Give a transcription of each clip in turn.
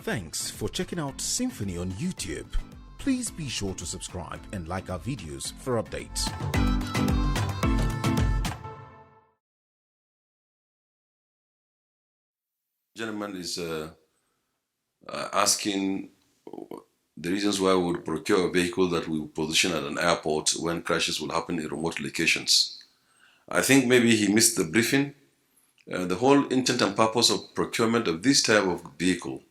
Thanks for checking out Symphony on YouTube. Please be sure to subscribe and like our videos for updates. Gentleman is asking the reasons why we would procure a vehicle that we would position at an airport when crashes will happen in remote locations. I think maybe he missed the briefing. The whole intent and purpose of procurement of this type of vehicle,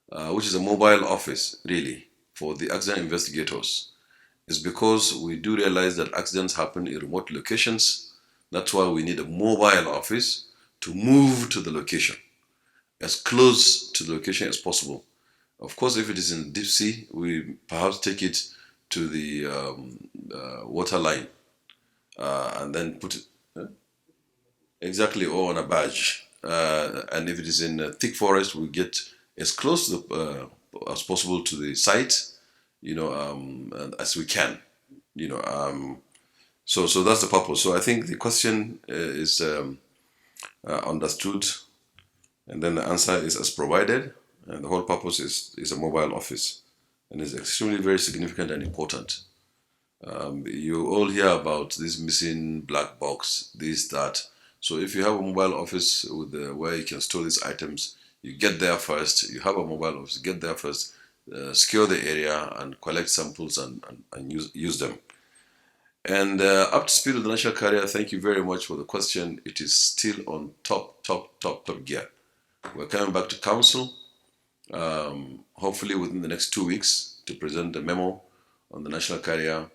which is a mobile office really for the accident investigators, is because we do realize that accidents happen in remote locations. That's why we need a mobile office to move to the location, as close to the location as possible. Of course, if it is in deep sea, we perhaps take it to the water line and then put it exactly, or on a barge. And if it is in a thick forest, we get as close to the, as possible to the site, as we can. So that's the purpose. So I think the question is understood, and then the answer is as provided. And the whole purpose is a mobile office, and it's extremely very significant and important. You all hear about this missing black box, this, that. So if you have a mobile office with where you can store these items, you get there first. You have a mobile office, get there first, secure the area, and collect samples and use them. And up to speed with the national carrier, thank you very much for the question. It is still on top gear. We're coming back to council, hopefully within the next 2 weeks, to present a memo on the national carrier.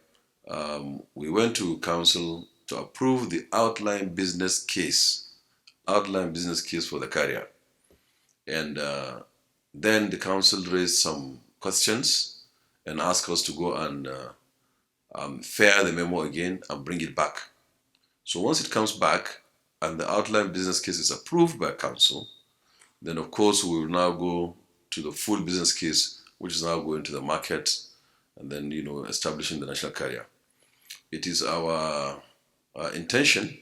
We went to council to approve the outline business case for the carrier. And then the council raised some questions and asked us to go and fair the memo again and bring it back. So once it comes back and the outline business case is approved by council, then of course we will now go to the full business case, which is now going to the market and then establishing the national carrier. It is our intention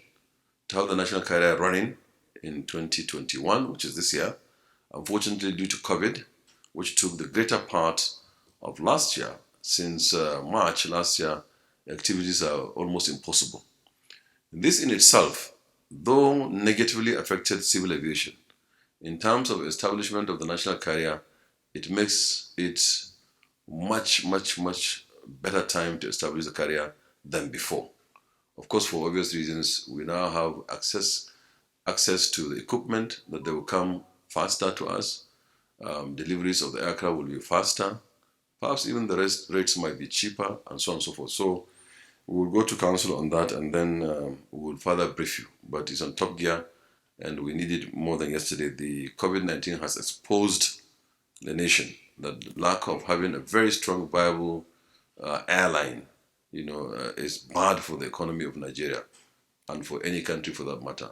to have the national carrier running in 2021, which is this year. Unfortunately, due to COVID, which took the greater part of last year, since March last year, activities are almost impossible. This in itself, though negatively affected civil aviation, in terms of establishment of the national carrier, it makes it much better time to establish the carrier than before. Of course, for obvious reasons, we now have access to the equipment that they will come faster to us. Deliveries of the aircraft will be faster. Perhaps even the rates might be cheaper, and so on and so forth. So we will go to council on that, and then we will further brief you. But it's on top gear, and we need it more than yesterday. The COVID-19 has exposed the nation that the lack of having a very strong, viable airline, is bad for the economy of Nigeria and for any country for that matter.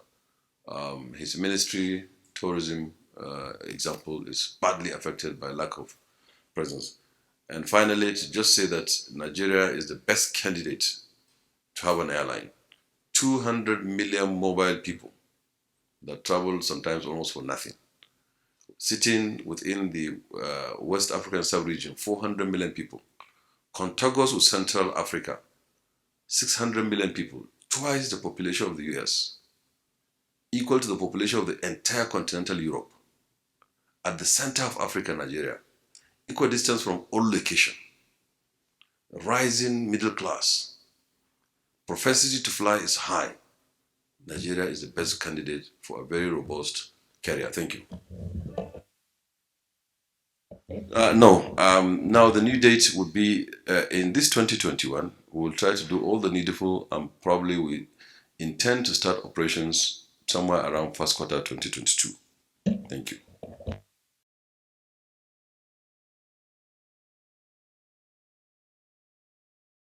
His ministry, tourism, example, is badly affected by lack of presence. And finally, to just say that Nigeria is the best candidate to have an airline. 200 million mobile people that travel sometimes almost for nothing. Sitting within the West African sub-region, 400 million people. Contiguous with Central Africa, 600 million people, twice the population of the US, equal to the population of the entire continental Europe. At the center of Africa, Nigeria, equal distance from all location, rising middle class, propensity to fly is high. Nigeria is the best candidate for a very robust carrier. Thank you. No. Now the new date would be in this 2021. We will try to do all the needful, and probably we intend to start operations somewhere around first quarter 2022. Thank you.